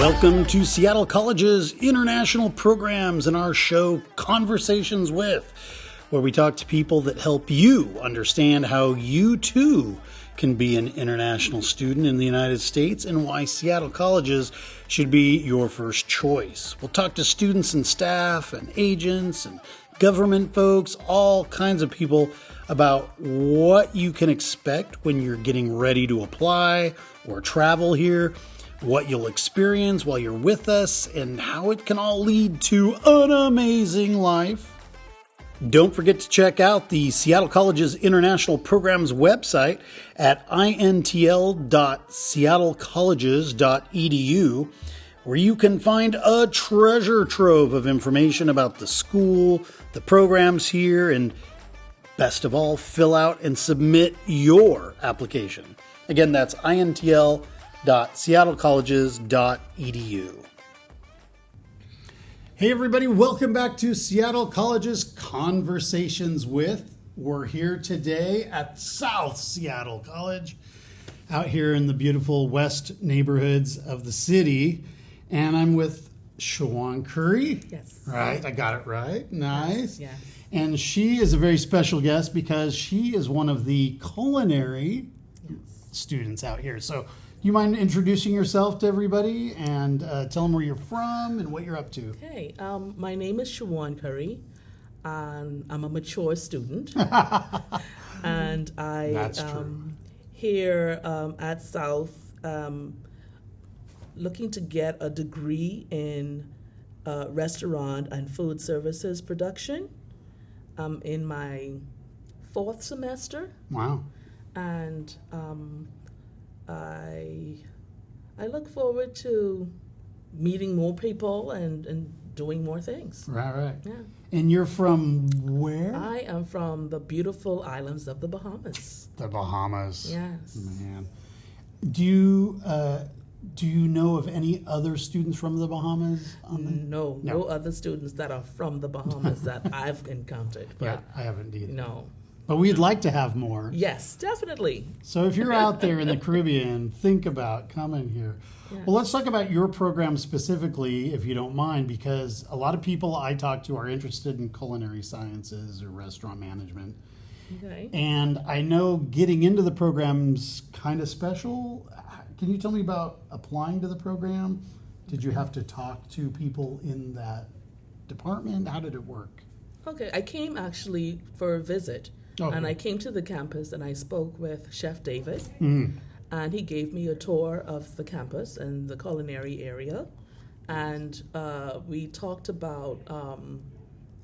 Welcome to Seattle College's international programs and our show Conversations With, where we talk to people that help you understand how you too can be an international student in the United States and why Seattle Colleges should be your first choice. We'll talk to students and staff and agents and government folks, all kinds of people about what you can expect when you're getting ready to apply or travel here, what you'll experience while you're with us, and how it can all lead to an amazing life. Don't forget to check out the Seattle College's International Programs website at intl.seattlecolleges.edu, where you can find a treasure trove of information about the school, the programs here, and best of all, fill out and submit your application. Again, that's intl.seattlecolleges.edu. Hey everybody, welcome back to Seattle College's Conversations With. We're here today at South Seattle College, out here in the beautiful west neighborhoods of the city. And I'm with Shawon Curry. Yes. Right, I got it right. Nice. Yes. And she is a very special guest because she is one of the culinary students out here. So you mind introducing yourself to everybody and tell them where you're from and what you're up to? Okay, my name is Shawon Curry, and I'm a mature student. And That's true. Here at South, looking to get a degree in restaurant and food services production. I'm in my 4th semester. Wow. And I look forward to meeting more people and doing more things. Right. Yeah. And you're from where? I am from the beautiful islands of the Bahamas. The Bahamas. Yes. Man. Do you know of any other students from the Bahamas? No other students that are from the Bahamas that I've encountered. But Yeah, I haven't either. no. But we'd like to have more. Yes, definitely. So if you're out there in the Caribbean, think about coming here. Yeah. Well, let's talk about your program specifically, if you don't mind, because a lot of people I talk to are interested in culinary sciences or restaurant management. Okay. And I know getting into the program's kind of special. Can you tell me about applying to the program? Did you have to talk to people in that department? How did it work? Okay, I came actually for a visit. Okay. And I came to the campus and I spoke with Chef David. Mm. And he gave me a tour of the campus and the culinary area. And we talked about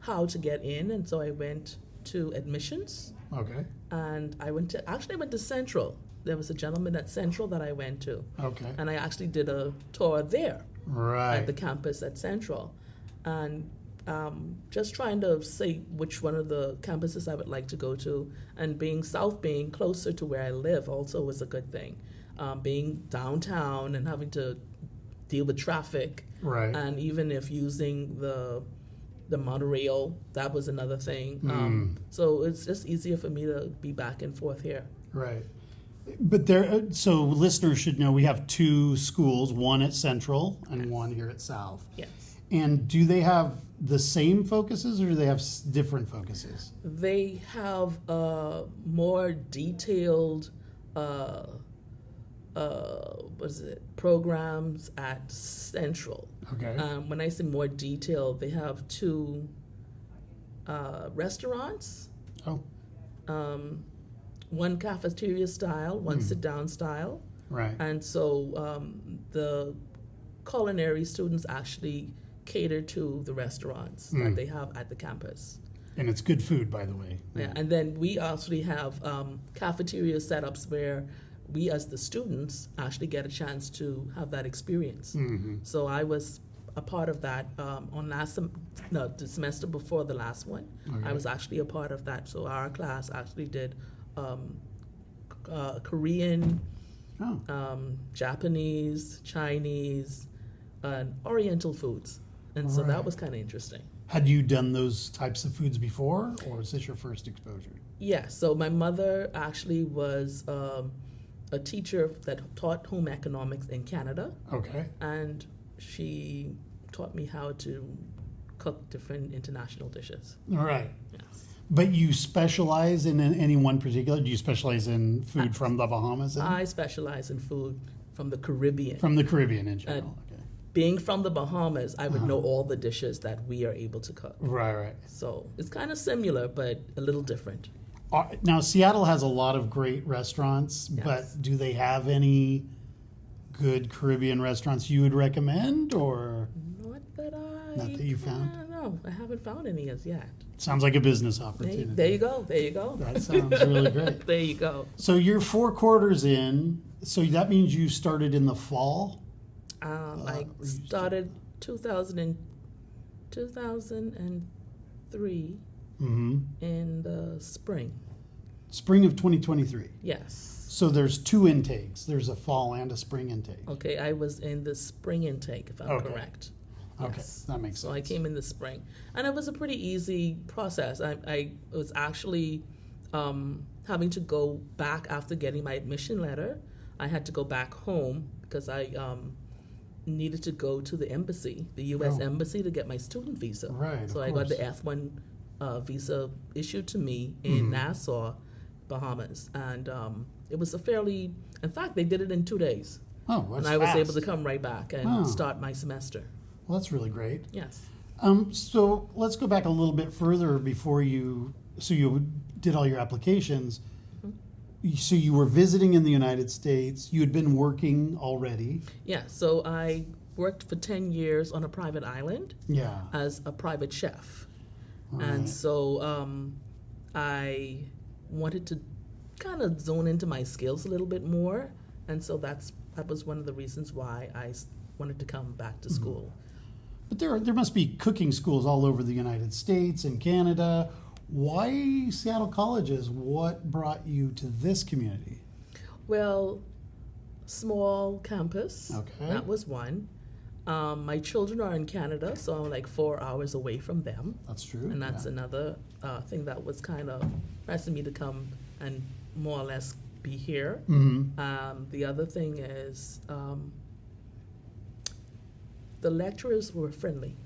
how to get in. And so I went to admissions. Okay. And I went to Central. There was a gentleman at Central that I went to. Okay. And I actually did a tour there Right. at the campus at Central. And just trying to see which one of the campuses I would like to go to. And being closer to where I live also was a good thing. Being downtown and having to deal with traffic. Right. And even if using the monorail, that was another thing. So it's just easier for me to be back and forth here. Right. But so listeners should know we have 2 schools, one at Central and one here at South. Yes. And do they have the same focuses or do they have different focuses? They have more detailed programs at Central. Okay. When I say more detailed, they have 2 restaurants. Oh, One cafeteria style, one sit-down style. right. And so the culinary students actually cater to the restaurants that they have at the campus. And it's good food, by the way. Yeah. And then we actually have cafeteria setups where we as the students actually get a chance to have that experience. Mm-hmm. So I was a part of that on the semester before the last one. Okay. I was actually a part of that. So our class actually did Korean, Japanese, Chinese, and Oriental foods. And so that was kind of interesting. Had you done those types of foods before, or is this your first exposure? Yeah, so my mother actually was a teacher that taught home economics in Canada. Okay. And she taught me how to cook different international dishes. Right. Yes. But you specialize in any one particular? Do you specialize in food from the Bahamas? I specialize in food from the Caribbean. From the Caribbean in general. Okay. Being from the Bahamas, I would know all the dishes that we are able to cook. Right. So it's kind of similar, but a little different. Now, Seattle has a lot of great restaurants, Yes. but do they have any good Caribbean restaurants you would recommend, or Not that you found? No, I haven't found any as yet. Sounds like a business opportunity. There you go. That sounds really great. There you go. So you're 4 quarters in. So that means you started in the fall? I started 2003 in the spring. Spring of 2023. Yes. So there's 2 intakes. There's a fall and a spring intake. Okay, I was in the spring intake, if I'm correct. Okay, Yes. that makes sense. So I came in the spring, and it was a pretty easy process. I was actually having to go back after getting my admission letter. I had to go back home because I needed to go to the embassy, the U.S. Embassy, to get my student visa. Right, So of I got the course. F1 visa issued to me in Nassau, Bahamas, and it was in fact, they did it in 2 days. Oh, that's And I was fast. able to come right back and start my semester. Well, that's really great. Yes. So let's go back a little bit further before you did all your applications. So you were visiting in the United States. You had been working already. Yeah, so I worked for 10 years on a private island Yeah. as a private chef. Right. And so I wanted to kind of zone into my skills a little bit more. And so that was one of the reasons why I wanted to come back to school. But there must be cooking schools all over the United States and Canada. Why Seattle colleges? What brought you to this community? Well, small campus. Okay. That was one. My children are in Canada, so I'm like 4 hours away from them. That's true. And that's another thing that was kind of pressing me to come and more or less be here. The other thing is the lecturers were friendly.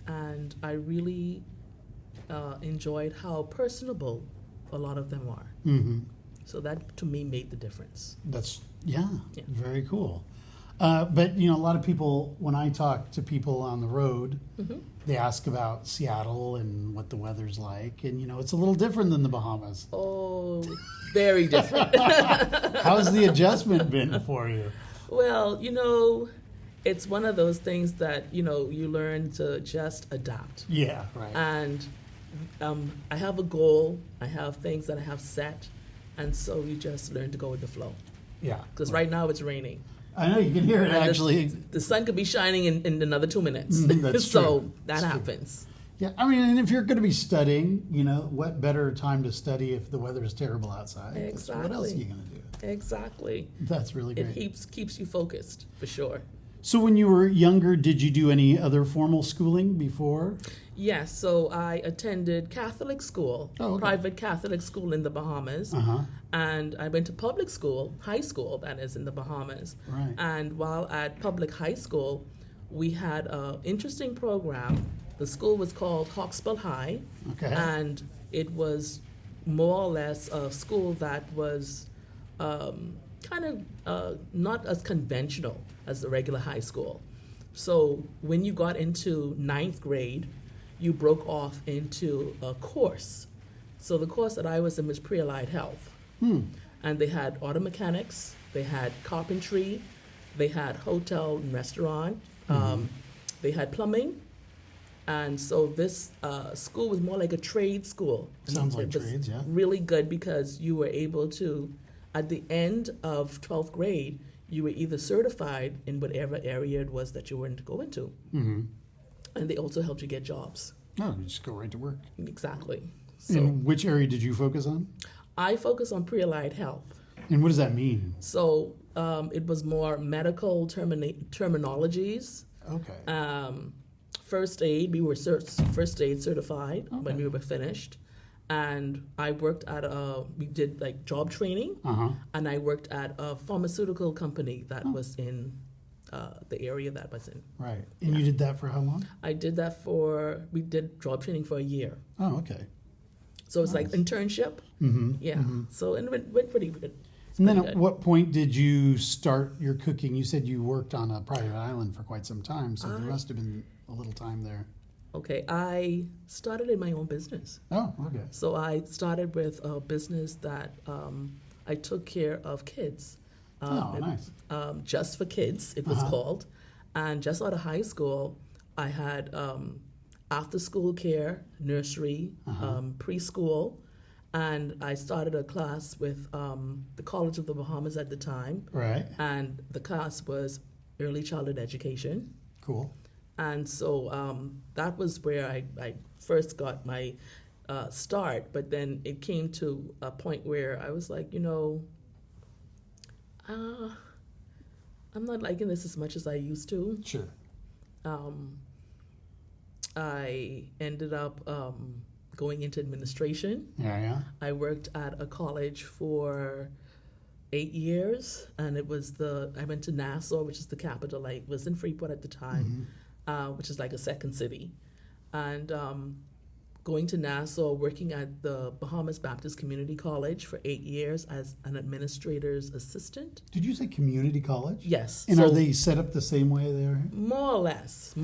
And I really enjoyed how personable a lot of them are. So that, to me, made the difference. That's Yeah. very cool. But a lot of people, when I talk to people on the road, they ask about Seattle and what the weather's like, and it's a little different than the Bahamas. Oh, very different. How's the adjustment been for you? Well, it's one of those things that you learn to just adapt. Yeah, right. And I have a goal. I have things that I have set, and so you just learn to go with the flow. Yeah. Because right now it's raining. I know, you can hear it And actually. The sun could be shining in another 2 minutes. That's So true. that That's true. happens. Yeah, I mean, and if you're going to be studying, what better time to study if the weather is terrible outside? Exactly. What else are you going to do? Exactly. That's really great. It keeps you focused, for sure. So when you were younger, did you do any other formal schooling before? Yes, so I attended Catholic school, Oh, okay. private Catholic school in the Bahamas. And I went to public school, high school, that is, in the Bahamas. Right. And while at public high school, we had an interesting program. The school was called Hawksbill High. Okay. And it was more or less a school that was not as conventional as the regular high school. So when you got into 9th grade, you broke off into a course. So the course that I was in was pre-allied health. And they had auto mechanics, they had carpentry, they had hotel and restaurant, they had plumbing. And so this school was more like a trade school. Sounds like it was trades, yeah. really good because you were able to, at the end of 12th grade, you were either certified in whatever area it was that you wanted to go into. And they also helped you get jobs. No, you just go right to work. Exactly. So And which area did you focus on? I focus on pre-allied health. And what does that mean? So it was more medical terminologies. Okay. First aid, we were first aid certified when we were finished. And I worked at we did like job training. And I worked at a pharmaceutical company that was in the area that I was in. Right. And you did that for how long? I did that we did job training for a year. Oh, okay. So it's like internship. Mm-hmm. Yeah. Mm-hmm. So and it went pretty good. And then at what point did you start your cooking? You said you worked on a private island for quite some time, so there must have been a little time there. Okay, I started in my own business. Oh, okay. So I started with a business that I took care of kids. Nice. Just for Kids, it was called. And just out of high school, I had after-school care, nursery, preschool, and I started a class with the College of the Bahamas at the time. Right. And the class was early childhood education. Cool. And so that was where I first got my start. But then it came to a point where I was like, I'm not liking this as much as I used to. Sure. I ended up going into administration. Yeah. I worked at a college for 8 years, and I went to Nassau, which is the capital. I was in Freeport at the time, which is like a second city. And going to Nassau, working at the Bahamas Baptist Community College for 8 years as an administrator's assistant. Did you say community college? Yes. And are they set up the same way there? More or less.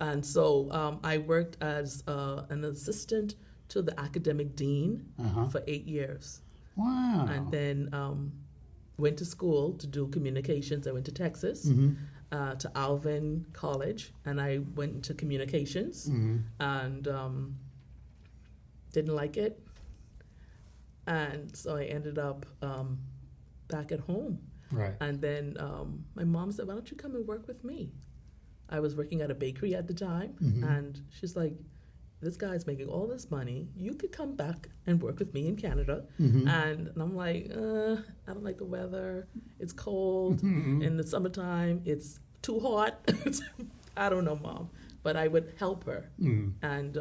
And so I worked as an assistant to the academic dean for 8 years. Wow. And then went to school to do communications. I went to Texas, to Alvin College, and I went into communications, and didn't like it. And so I ended up back at home. Right. And then my mom said, why don't you come and work with me? I was working at a bakery at the time, and she's like, this guy's making all this money. You could come back and work with me in Canada. And I'm like, I don't like the weather. It's cold. In the summertime, it's too hot. I don't know, Mom. But I would help her. And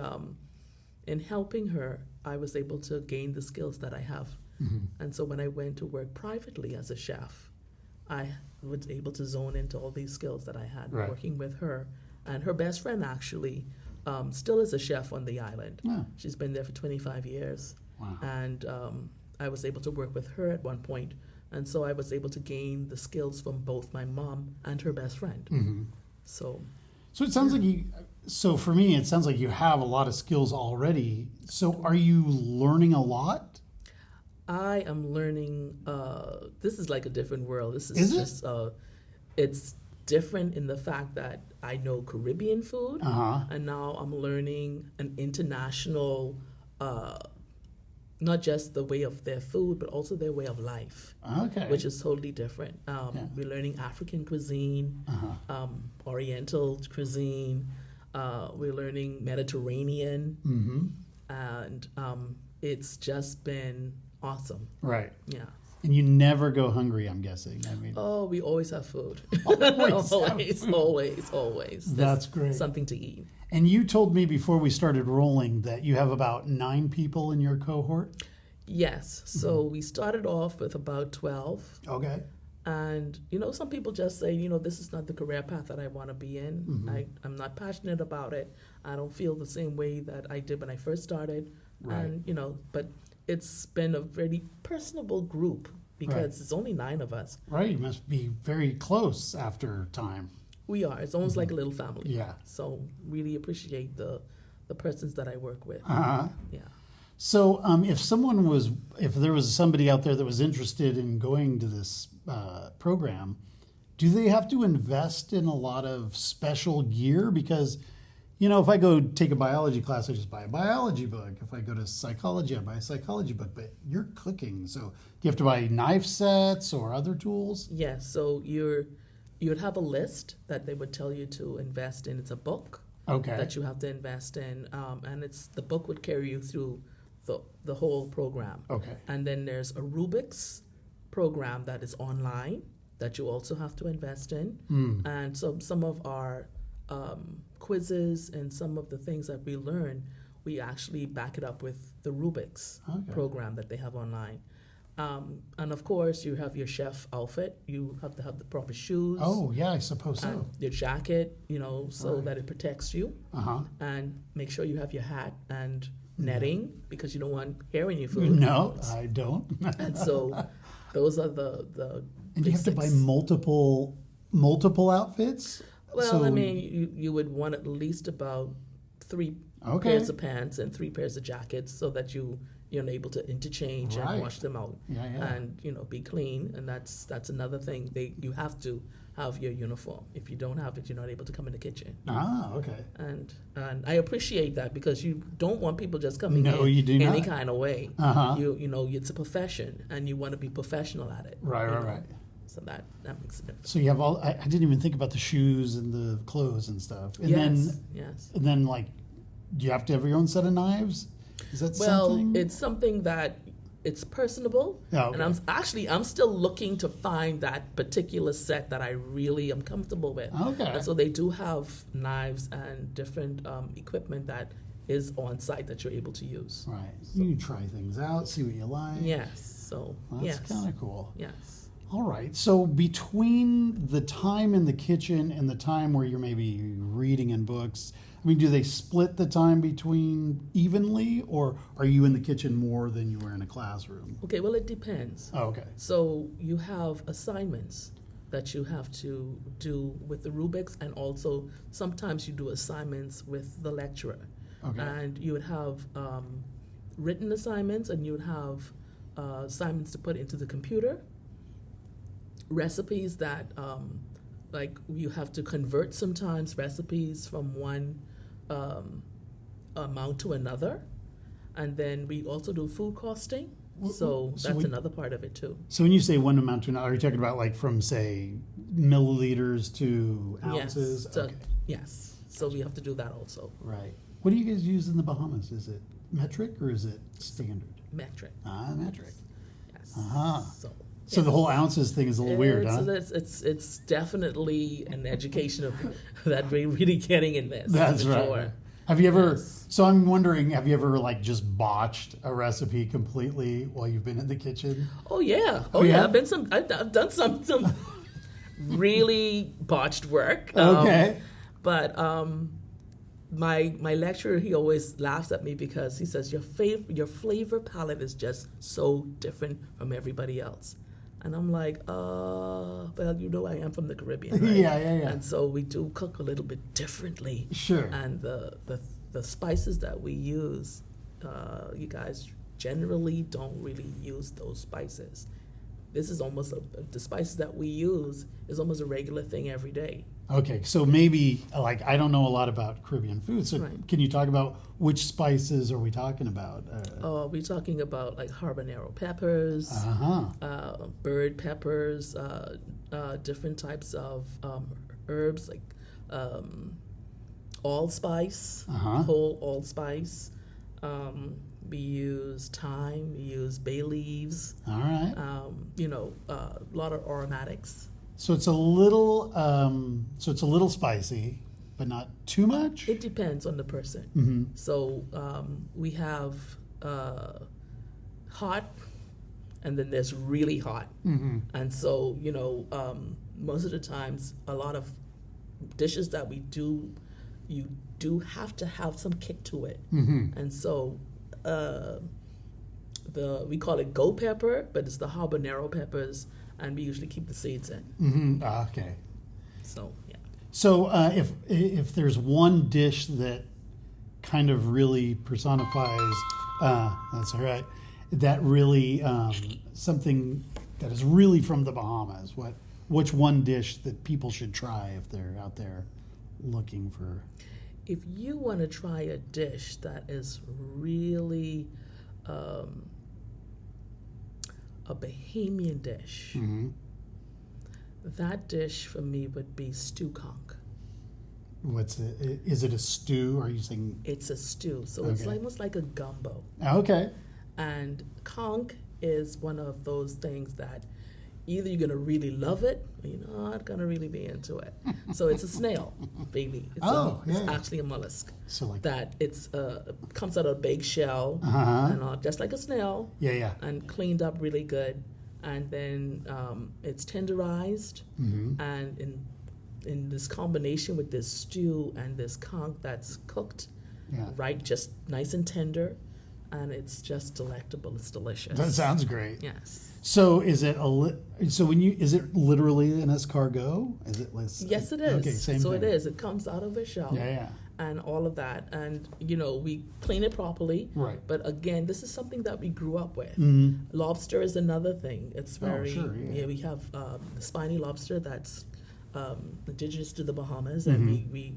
in helping her, I was able to gain the skills that I have. And so when I went to work privately as a chef, I was able to zone into all these skills that I had working with her. And her best friend actually still is a chef on the island. She's been there for 25 years. Wow. And I was able to work with her at one point. And so I was able to gain the skills from both my mom and her best friend. So it sounds like so for me, it sounds like you have a lot of skills already. So are you learning a lot? I am learning, this is like a different world. This is just, it's different in the fact that I know Caribbean food, and now I'm learning an international, not just the way of their food, but also their way of life, which is totally different. We're learning African cuisine, Oriental cuisine, we're learning Mediterranean, and it's just been awesome. Right. Yeah. And you never go hungry, I'm guessing. I mean, we always have food. Always. That's great. Something to eat. And you told me before we started rolling that you have about 9 people in your cohort? Yes. So we started off with about 12. Okay. And, some people just say, this is not the career path that I want to be in. I'm not passionate about it. I don't feel the same way that I did when I first started. Right. And, but it's been a very personable group because it's only 9 of us. Right. You must be very close after time. We are. It's almost like a little family. Yeah. So really appreciate the persons that I work with. Yeah. So if there was somebody out there that was interested in going to this program, do they have to invest in a lot of special gear? Because, if I go take a biology class, I just buy a biology book. If I go to psychology, I buy a psychology book. But you're cooking, so do you have to buy knife sets or other tools? Yes. So you'd have a list that they would tell you to invest in. It's a book that you have to invest in, and the book would carry you through the whole program. Okay. And then there's a Rubik's program that is online that you also have to invest in. And so some of our quizzes and some of the things that we learn, we actually back it up with the Rubik's program that they have online. And of course, you have your chef outfit. You have to have the proper shoes. Oh, yeah, I suppose so. And your jacket, so Right. that it protects you. Uh-huh. And make sure you have your hat and netting because you don't want hair in your food. No, I don't. And so those are the And you have to buy basics. multiple outfits? Well, So- I mean, you would want at least about 3 Okay. pairs of pants and 3 pairs of jackets so that you're able to interchange Right. and wash them out Yeah, yeah. and be clean. And that's another thing. You have to have your uniform. If you don't have it, you're not able to come in the kitchen. Ah, okay. And I appreciate that because you don't want people just coming No, in you do any not. kind of way. Uh-huh. It's a profession and you want to be professional at it. Right, you right, know? right. So that makes a difference. So you have I didn't even think about the shoes and the clothes and stuff. And Yes. then like, do you have to have your own set of knives? Is that Well, something? it's something that it's personable, Oh, okay. and I'm still looking to find that particular set that I really am comfortable with. Okay. And so they do have knives and different equipment that is on site that you're able to use. Right. You can try things out, see what you like. Yes. So Well, that's yes. kind of cool. Yes. All right. So between the time in the kitchen and the time where you're maybe reading in books, I mean, do they split the time between evenly, or are you in the kitchen more than you were in a classroom? Okay. Well, it depends. Oh, okay. So you have assignments that you have to do with the rubrics, and also sometimes you do assignments with the lecturer. Okay. And you would have written assignments, and you would have assignments to put into the computer, recipes that like you have to convert sometimes recipes from one amount to another. And then we also do food costing. So that's another part of it too. So when you say one amount to another, are you talking about like from, say, milliliters to ounces? Yes. Yes. So we have to do that also. Right. What do you guys use in the Bahamas? Is it metric or is it standard? Metric. Ah, metric. Yes. Uh-huh. So the whole ounces thing is a little weird, huh? So it's definitely an education of that we're really getting in this. That's for right. Sure. Have you ever? Yes. So I'm wondering, have you ever like just botched a recipe completely while you've been in the kitchen? Oh yeah. Oh, yeah? I've done some really botched work. Okay. But my lecturer, he always laughs at me because he says your flavor palette is just so different from everybody else. And I'm like, well, I am from the Caribbean, right? Yeah. And so we do cook a little bit differently. Sure. And the spices that we use, you guys generally don't really use those spices. This is almost the spices that we use is almost a regular thing every day. Okay, so maybe like I don't know a lot about Caribbean food, so Right. can you talk about which spices are we talking about? We're talking about like habanero peppers, bird peppers, different types of herbs like allspice, whole allspice. We use thyme, we use bay leaves, All right. a lot of aromatics. So it's a little spicy, but not too much. It depends on the person. Mm-hmm. So we have hot, and then there's really hot. Mm-hmm. And so, most of the times, a lot of dishes that we do, you do have to have some kick to it. Mm-hmm. And so we call it goat pepper, but it's the habanero peppers, and we usually keep the seeds in. Mm-hmm. Okay. So, yeah. So if there's one dish that kind of really personifies, that's all right, that really something that is really from the Bahamas, which one dish that people should try if they're out there looking for? If you want to try a dish that is really a Bahamian dish, Mm-hmm. that dish for me would be stew conch. What's it? Is it a stew? Or are you saying? It's a stew, so it's Okay. almost like a gumbo. Okay. And conch is one of those things that either you're gonna really love it, or you're not gonna really be into it. So it's a snail, baby. It's actually a mollusk. So like that it's comes out of a big shell, and just like a snail. And cleaned up really good, and then it's tenderized, and in this combination with this stew and this conch that's cooked, right, just nice and tender, and it's just delectable. It's delicious. That sounds great. Yes. So is it is it literally an escargot? Is it? Yes, it is. Okay, same so thing. it is. It comes out of a shell. And all of that, and we clean it properly. Right. But again, this is something that we grew up with. Mm-hmm. Lobster is another thing. It's very we have the spiny lobster that's indigenous to the Bahamas, and we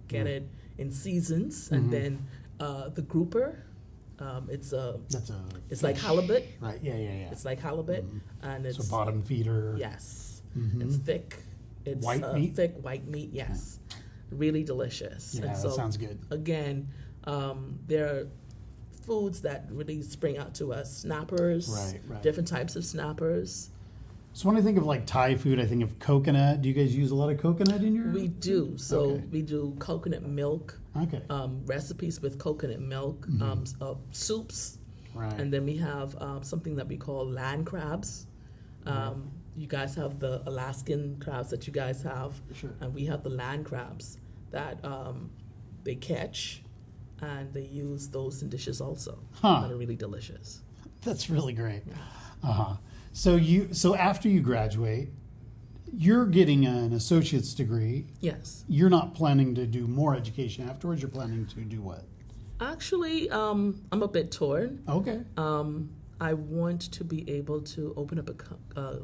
get it in seasons, and then the grouper. It's like halibut. Right. It's like halibut, and it's bottom feeder. Yes. It's thick. It's white meat. Thick white meat. Yes. Really delicious. Yeah, and so, that sounds good. Again, there are foods that really spring out to us. Snappers. Right. Different types of snappers. So when I think of like Thai food, I think of coconut. Do you guys use a lot of coconut in your? We do. So we do coconut milk. Okay. Recipes with coconut milk. Soups. Right. And then we have something that we call land crabs. You guys have the Alaskan crabs that you guys have. Sure. And we have the land crabs that they catch, and they use those in dishes also. That are really delicious. That's really great. So after you graduate, you're getting an associate's degree. Yes. You're not planning to do more education afterwards. You're planning to do what? Actually, I'm a bit torn. Okay. I want to be able to open up a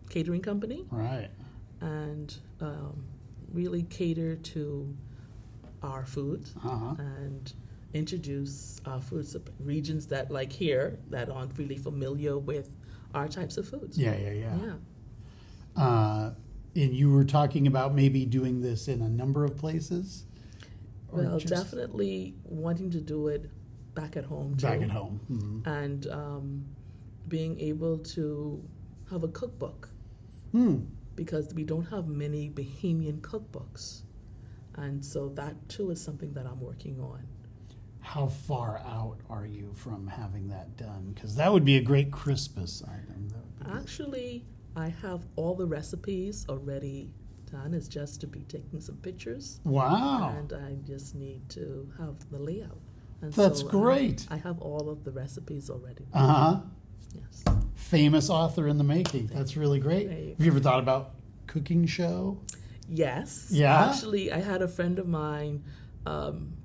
catering company. Right. And really cater to our foods and introduce our foods to regions that, like here, that aren't really familiar with our types of foods. Yeah. And you were talking about maybe doing this in a number of places? Well, definitely wanting to do it back at home, too. Back at home. Mm-hmm. And being able to have a cookbook. Because we don't have many Bahamian cookbooks. And so that, too, is something that I'm working on. How far out are you from having that done? Because that would be a great Christmas item. Actually, I have all the recipes already done. It's just to be taking some pictures. Wow. And I just need to have the layout. And that's great. I have all of the recipes already. Yes. Famous author in the making. That's really great. Have you ever thought about cooking show? Yes. Yeah? Actually, I had a friend of mine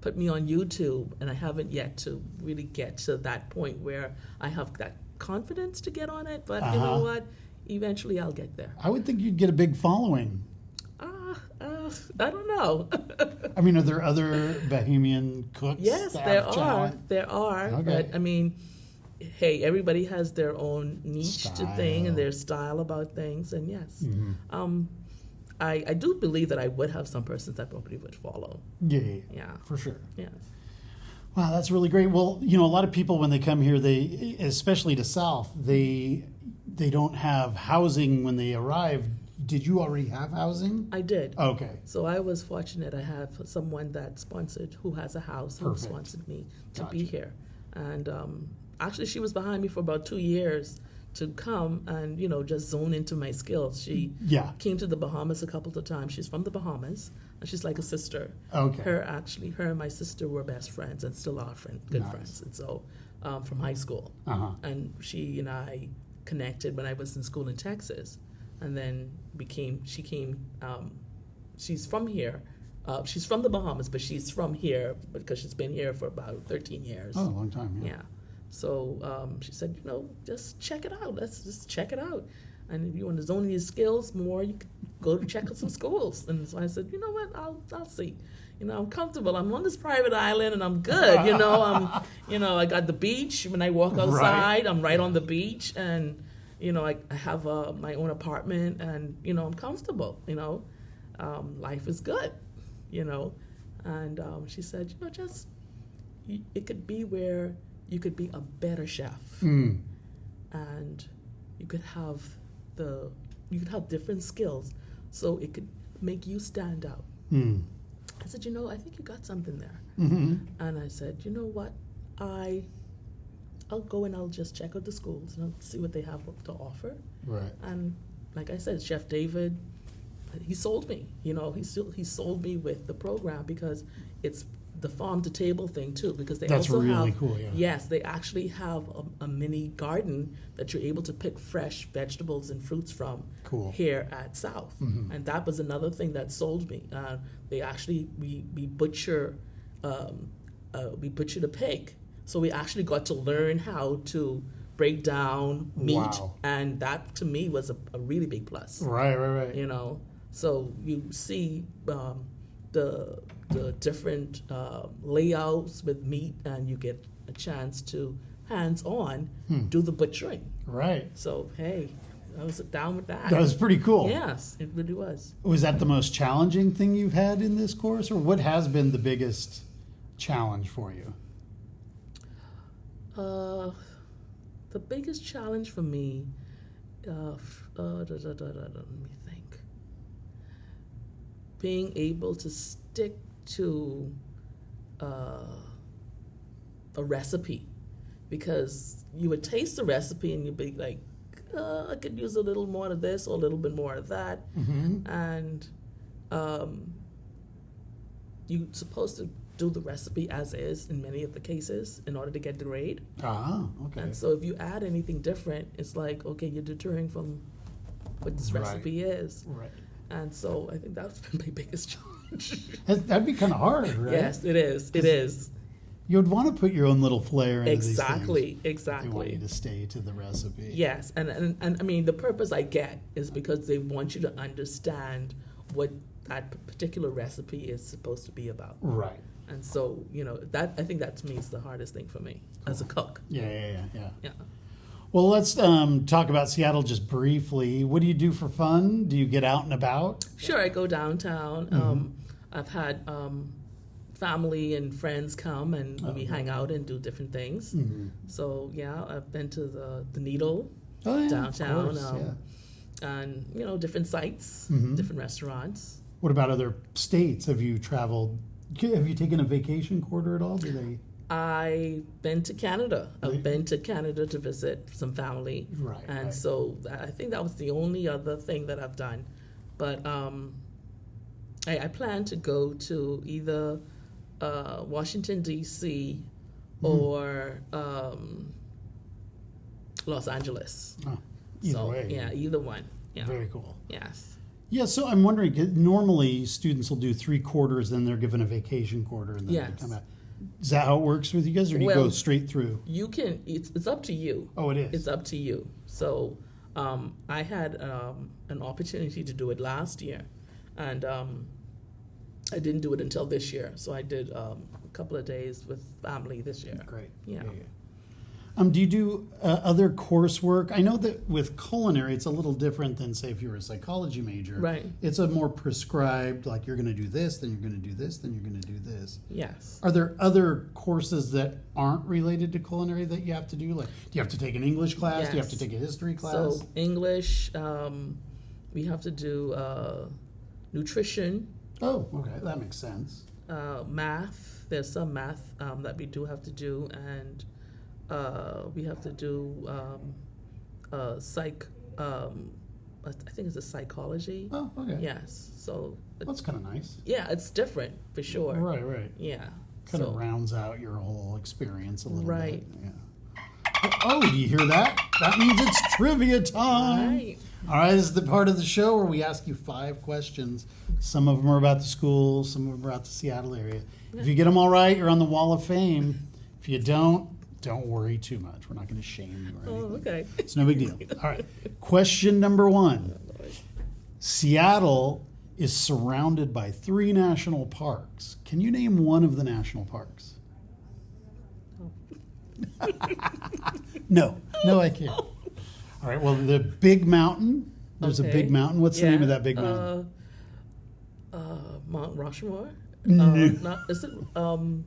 put me on YouTube, and I haven't yet to really get to that point where I have that confidence to get on it. But you know what? Eventually I'll get there. I would think you'd get a big following. I don't know. I mean, are there other Bahamian cooks? Yes, there are. There are. Okay. But, I mean, hey, everybody has their own niche to thing and their style about things. And yes, I do believe that I would have some persons that probably would follow. Yeah, for sure. Yes. Wow, that's really great. Well, a lot of people when they come here, they, especially to South, they don't have housing when they arrive. Did you already have housing? I did. Okay. So I was fortunate. I have someone that sponsored, who has a house, who sponsored me to be here. And actually, she was behind me for about 2 years to come and, just zone into my skills. She came to the Bahamas a couple of times. She's from the Bahamas, and she's like a sister. Okay. Her and my sister were best friends and still are good friends. And so from high school. And she and I connected when I was in school in Texas. And then she's from here. She's from the Bahamas, but she's from here because she's been here for about 13 years. Oh, a long time, yeah. So she said, just check it out. Let's just check it out. And if you want to zone your skills more, you could go to check out some schools. And so I said, you know what, I'll see. I'm comfortable. I'm on this private island and I'm good. I got the beach. When I walk outside, I'm right on the beach. And I have my own apartment, and I'm comfortable. Life is good. And she said, it could be where you could be a better chef, and you could have you could have different skills, so it could make you stand out. I said, I think you got something there. And I said, you know what, I'll go and I'll just check out the schools and I'll see what they have to offer. Right. And like I said, Chef David, he sold me. He sold me with the program because it's the farm to table thing too. Because they That's also really have, cool. Yeah. yes, they actually have a mini garden that you're able to pick fresh vegetables and fruits from. Cool. Here at South, and that was another thing that sold me. They actually we butcher a pig, so we actually got to learn how to break down meat, Wow. and that to me was a really big plus. Right. So you see the different layouts with meat, and you get a chance to hands-on do the butchering. Right. So hey, I was down with that. That was pretty cool. Yes, it really was. Was that the most challenging thing you've had in this course, or what has been the biggest challenge for you? The biggest challenge for me, let me think. Being able to stick to a recipe, because you would taste the recipe and you'd be like, I could use a little more of this or a little bit more of that, and you're supposed to do the recipe as is in many of the cases in order to get the grade. Okay. And so if you add anything different, it's like, okay, you're deterring from what this recipe is. Right. And so I think that's been my biggest challenge. That'd be kind of hard, right? Yes, it is. It is. You would want to put your own little flair into Exactly. these things. They want you to stay to the recipe. Yes, and I mean, the purpose I get is because they want you to understand what that particular recipe is supposed to be about. Right. And so, that I think that to me is the hardest thing for me as a cook. Yeah. Yeah. Well, let's talk about Seattle just briefly. What do you do for fun? Do you get out and about? Sure, I go downtown. I've had family and friends come and we hang out and do different things. So yeah, I've been to the Needle downtown, of course, and different sites, different restaurants. What about other states? Have you traveled? Have you taken a vacation quarter at all? I've been to Canada. I've been to Canada to visit some family. Right. And so I think that was the only other thing that I've done. But I plan to go to either Washington, D.C. or Los Angeles. Either way. Yeah, either one. Yeah. Very cool. Yes. Yeah, so I'm wondering, normally students will do 3 quarters, then they're given a vacation quarter, and then they come out. Is that how it works with you guys, or do you go straight through? You can, it's up to you. Oh, it is? It's up to you. So I had an opportunity to do it last year, and I didn't do it until this year. So I did a couple of days with family this year. Great. Yeah. Do you do other coursework? I know that with culinary, it's a little different than, say, if you were a psychology major. Right. It's a more prescribed, like you're going to do this, then you're going to do this, then you're going to do this. Yes. Are there other courses that aren't related to culinary that you have to do? Like, do you have to take an English class? Yes. Do you have to take a history class? So English, we have to do nutrition. Oh, okay. That makes sense. Math. There's some math that we do have to do, and we have to do psych. I think it's a psychology. Oh, okay. Yes. So That's kind of nice. yeah, it's different for sure. Right. Yeah. Kind of rounds out your whole experience a little Right. bit. Yeah. Oh, do you hear that? That means it's trivia time. Right. All right, this is the part of the show where we ask you 5 questions. Some of them are about the school, some of them are about the Seattle area. If you get them all right, you're on the Wall of Fame. If you don't worry too much. We're not going to shame you or anything. Oh, okay. It's no big deal. All right. Question number 1. Seattle is surrounded by 3 national parks. Can you name one of the national parks? No, I can't. All right, well, the Big Mountain. There's a big mountain. What's the name of that big mountain? Mount Rushmore. Not, is it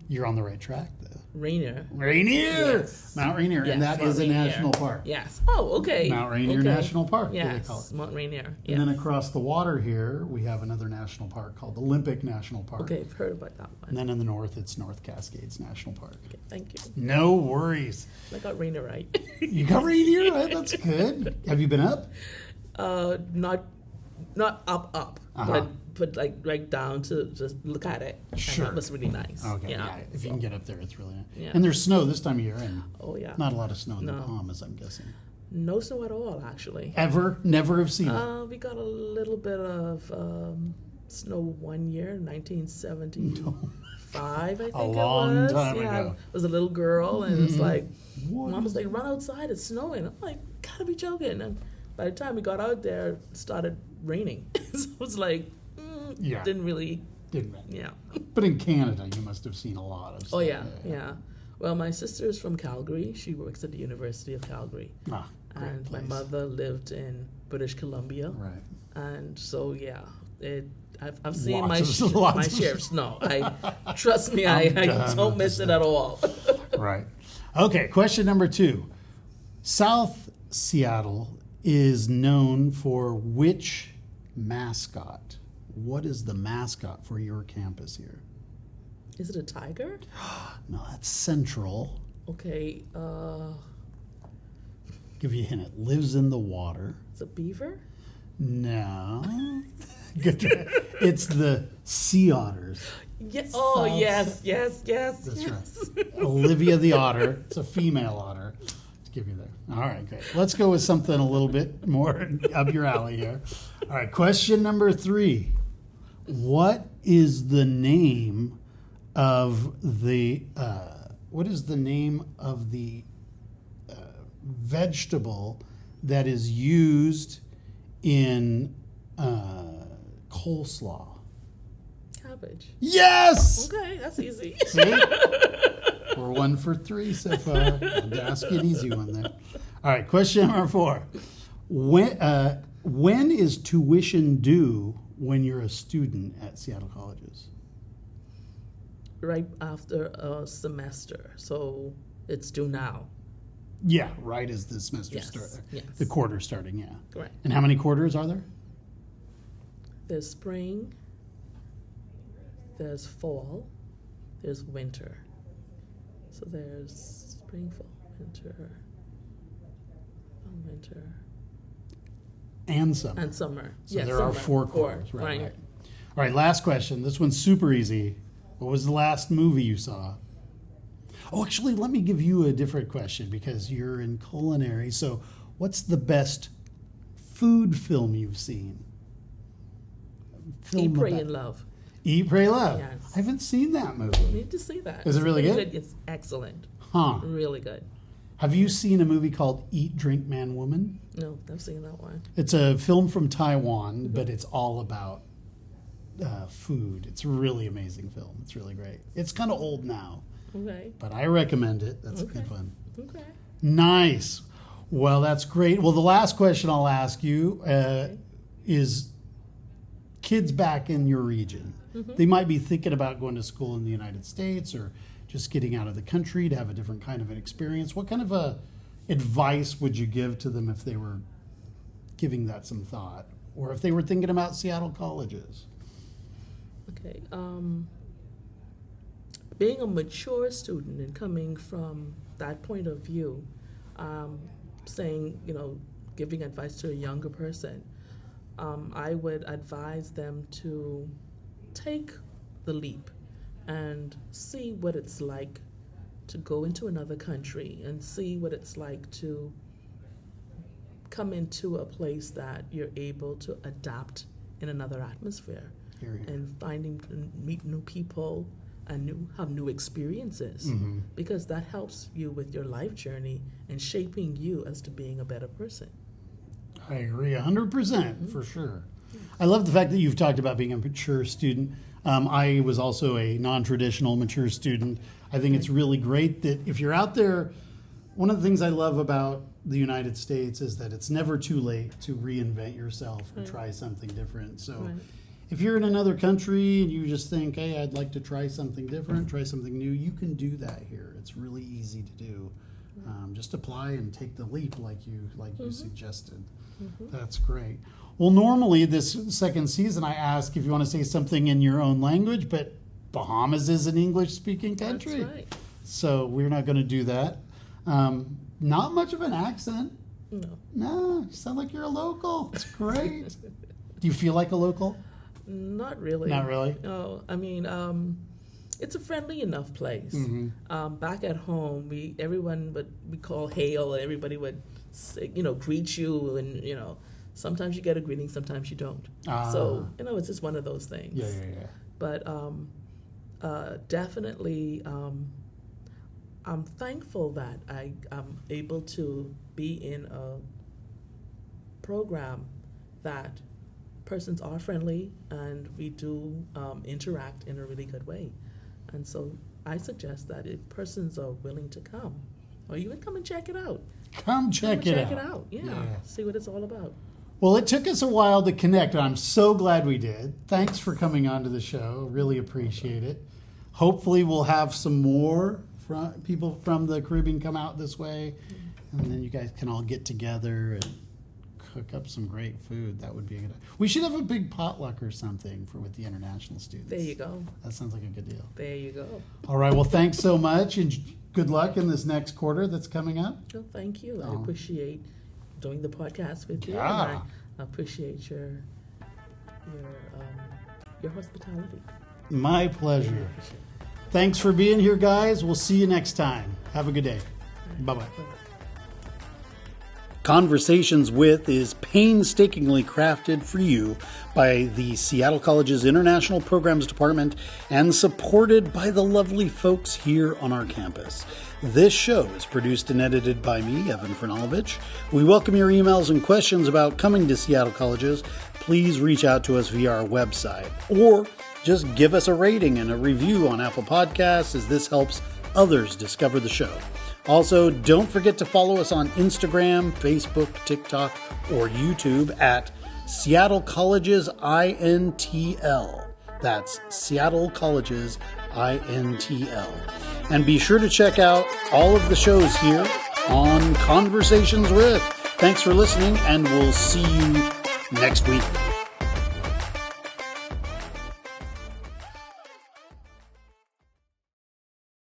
You're on the right track, though. Rainier? Rainier! Yes. Mount Rainier, Yes, and that Mount is a Rainier. national park. Yes. Oh, okay. Mount Rainier okay. National Park, what they call Yes, it. Mount Rainier. And then across the water here, we have another national park called Olympic National Park. Okay, I've heard about that one. And then in the north, it's North Cascades National Park. Okay, thank you. No worries. I got Rainier right. You got Rainier, right? That's good. Have you been up? Not up, but like right down to just look at it. Sure. And that was really nice. Okay, yeah. If you can get up there, it's really nice. Yeah. And there's snow this time of year, and Oh yeah. not a lot of snow in the No. Bahamas, I'm guessing. No snow at all, actually. Ever? Never have seen it. We got a little bit of snow one year, 1975, I think A long it was. time yeah, ago. I was a little girl, and it's like, What? Mom was like, run outside, it's snowing. I'm like, gotta be joking. And by the time we got out there, it started raining. So it was like, Yeah. didn't really, Didn't it? yeah. But in Canada, you must have seen a lot of stuff. Oh, yeah. Well, my sister is from Calgary. She works at the University of Calgary. Ah, great And my place. mother lived in British Columbia. Right. And so, yeah, I've seen Lots my of share of snow. Trust me, I done don't with miss the it at all. Right. Okay, question number 2. South Seattle is known for which mascot? What is the mascot for your campus here? Is it a tiger? No, that's Central. Okay, Give you a hint. It lives in the water. it's a beaver? No. Good try. It's the sea otters. Oh, South- yes. That's right. Olivia the otter. It's a female otter. Let's give you there. All right, great. Let's go with something a little bit more up your alley here. All right, question number 3. What is the name of the vegetable that is used in coleslaw? Cabbage. Yes. Okay, that's easy. See? We're 1 for 3 so far. I'll ask you an easy one there. All right, question number 4. When is tuition due when you're a student at Seattle colleges? Right after a semester, so it's due now. Yeah, right as the semester Yes, starts. yes. The quarter starting, yeah. Correct. And how many quarters are there? There's spring, there's fall, there's winter. So there's spring, fall, winter, And summer. and summer. So Yes, there summer. are 4 quarters. Right. Right. All right, last question. This one's super easy. What was the last movie you saw? Oh, actually, let me give you a different question because you're in culinary. So what's the best food film you've seen? Eat, Pray, about- and Love. Eat, Pray, Love. Yes. I haven't seen that You movie. need to see that. Is it really good? It's excellent. Huh. Really good. Have you seen a movie called Eat, Drink, Man, Woman? No, I've seen that one. It's a film from Taiwan, but it's all about food. It's a really amazing film. It's really great. It's kind of old now, Okay. but I recommend it. That's a Okay. good one. Okay. Nice. Well, that's great. Well, the last question I'll ask you is kids back in your region. They might be thinking about going to school in the United States or just getting out of the country to have a different kind of an experience. What kind of advice would you give to them if they were giving that some thought, or if they were thinking about Seattle colleges? Okay. Being a mature student and coming from that point of view, saying, giving advice to a younger person, I would advise them to take the leap and see what it's like to go into another country and see what it's like to come into a place that you're able to adapt in another atmosphere Here, here. and meet new people and have new experiences, because that helps you with your life journey and shaping you as to being a better person. I agree 100% for sure. I love the fact that you've talked about being a mature student. I was also a non-traditional mature student. I think it's really great that if you're out there, one of the things I love about the United States is that it's never too late to reinvent yourself and try something different. So Right. if you're in another country and you just think, hey, I'd like to try something different, try something new, you can do that here. It's really easy to do. Just apply and take the leap like you suggested. That's great. Well, normally this second season I ask if you want to say something in your own language, but Bahamas is an English-speaking country. That's right. So we're not going to do that. Not much of an accent. No, you sound like you're a local. It's great. Do you feel like a local? Not really. Not really? No, I mean, it's a friendly enough place. Back at home, we call hail. Everybody would say, greet you, and sometimes you get a greeting, sometimes you don't. So it's just one of those things. Yeah. But definitely, I'm thankful that I'm able to be in a program that persons are friendly and we do interact in a really good way. And so I suggest that if persons are willing to come, or even come and check it out. Come check it out. Yeah, see what it's all about. Well, it took us a while to connect, and I'm so glad we did. Thanks for coming on to the show. Really appreciate it. Hopefully we'll have some more people from the Caribbean come out this way, and then you guys can all get together and cook up some great food. That would be a good. We should have a big potluck or something with the international students. There you go. That sounds like a good deal. There you go. All right. Well, thanks so much, and good luck in this next quarter that's coming up. Well, thank you. I appreciate doing the podcast with you. Yeah. And I appreciate your hospitality. My pleasure. Thanks for being here, guys. We'll see you next time. Have a good day. Bye-bye. Conversations With is painstakingly crafted for you by the Seattle College's International Programs Department and supported by the lovely folks here on our campus. This show is produced and edited by me, Evan Franulovich. We welcome your emails and questions about coming to Seattle Colleges. Please reach out to us via our website, or just give us a rating and a review on Apple Podcasts, as this helps others discover the show. Also, don't forget to follow us on Instagram, Facebook, TikTok, or YouTube at Seattle Colleges INTL. That's Seattle Colleges INTL. And be sure to check out all of the shows here on Conversations With. Thanks for listening, and we'll see you next week.